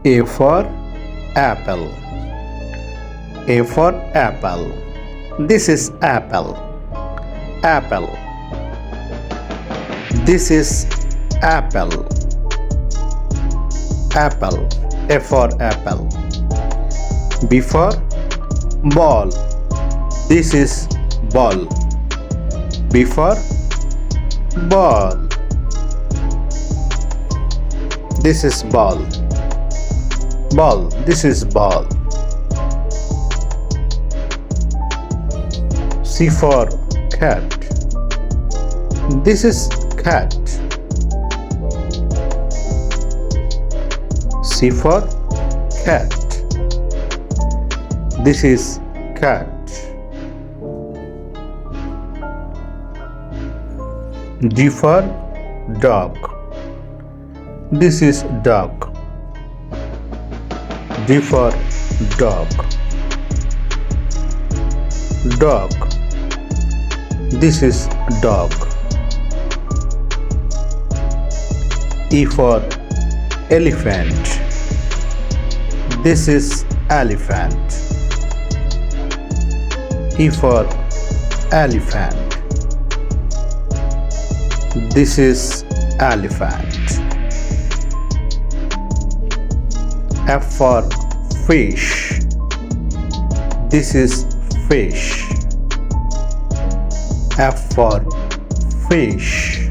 A for apple. A for apple. This is apple. Apple. This is apple. Apple. A for apple. B for ball. This is ball. B for ball. This is ball. Ball. This is ball. C for cat. This is cat. C for cat. This is cat. D for dog. This is dog. D for dog. Dog. This is dog. E for elephant. This is elephant. E for elephant. This is elephant. F for fish. This is fish. F for fish.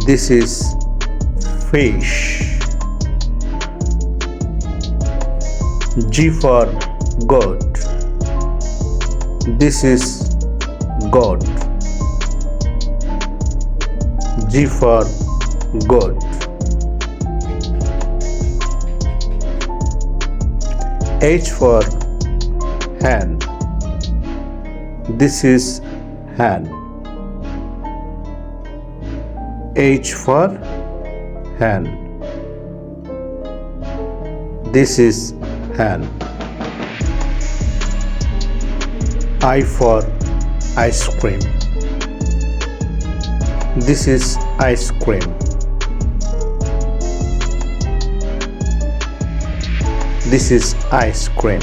This is fish. G for goat. This is goat. G for goat. H for hen. This is hen. H for hen. This is hen. I for ice cream. This is ice cream. This is ice cream.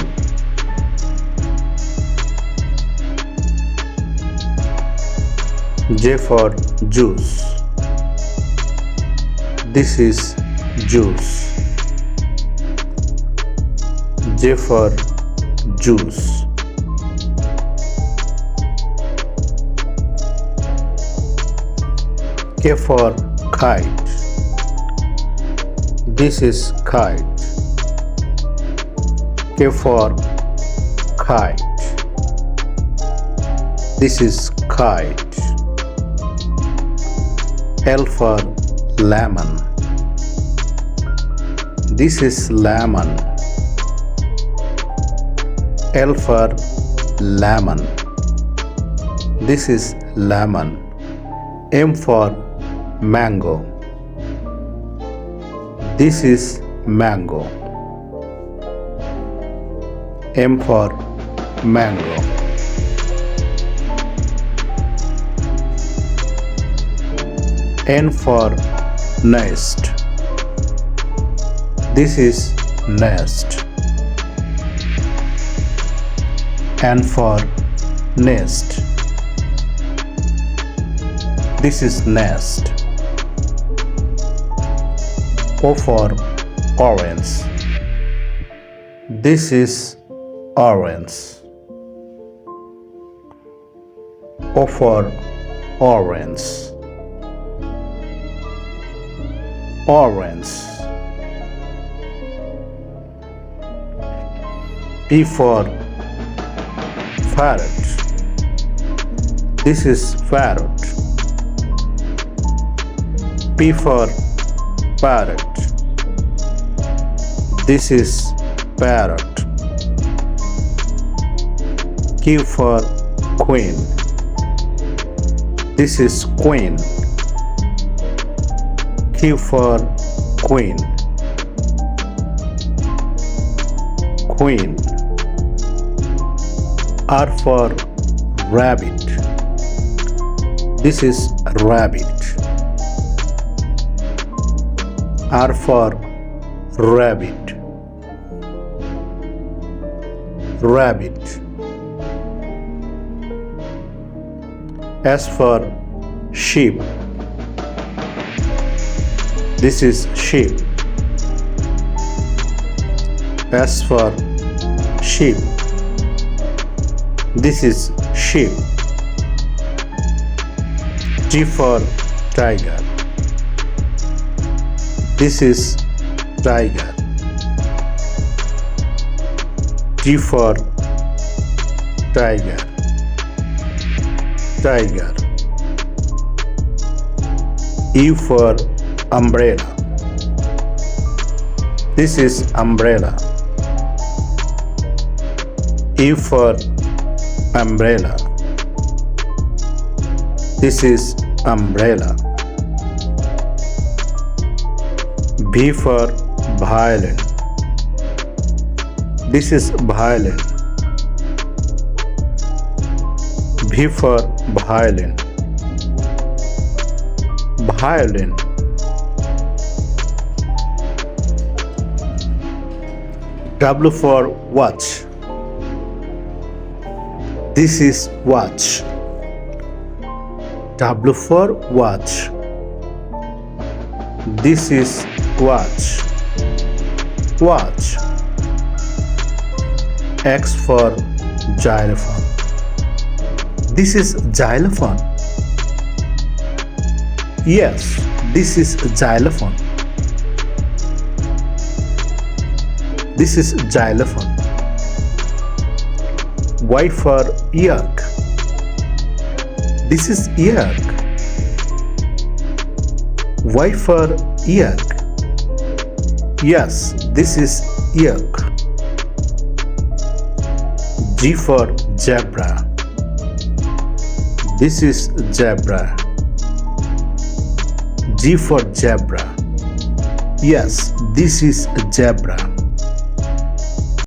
J for juice. This is juice. J for juice. K for kite. This is kite. K for kite. This is kite. L for lemon. This is lemon. L for lemon. This is lemon. M for mango. This is mango. M for mango. N for nest. This is nest. N for nest. This is nest. O for orange. This is orange. O for orange. Orange. P for parrot. This is parrot. P for parrot. This is parrot. Q for queen. This is queen. Q for queen. Queen. R for rabbit. This is rabbit. R for rabbit, rabbit. S for sheep. This is sheep. S for sheep. This is sheep. T for tiger. This is tiger. T for tiger. Tiger. U for umbrella. This is umbrella. U for umbrella. This is umbrella. V for violin. This is violin. V for violin. Violin. W for watch. This is watch. W for watch. This is watch. Watch. X for xylophone. This is xylophone. Yes, this is xylophone. This is xylophone. Y for yak. This is yak. Y for yak. Yes, this is yak. G for zebra. This is zebra. G for zebra. Yes, this is zebra.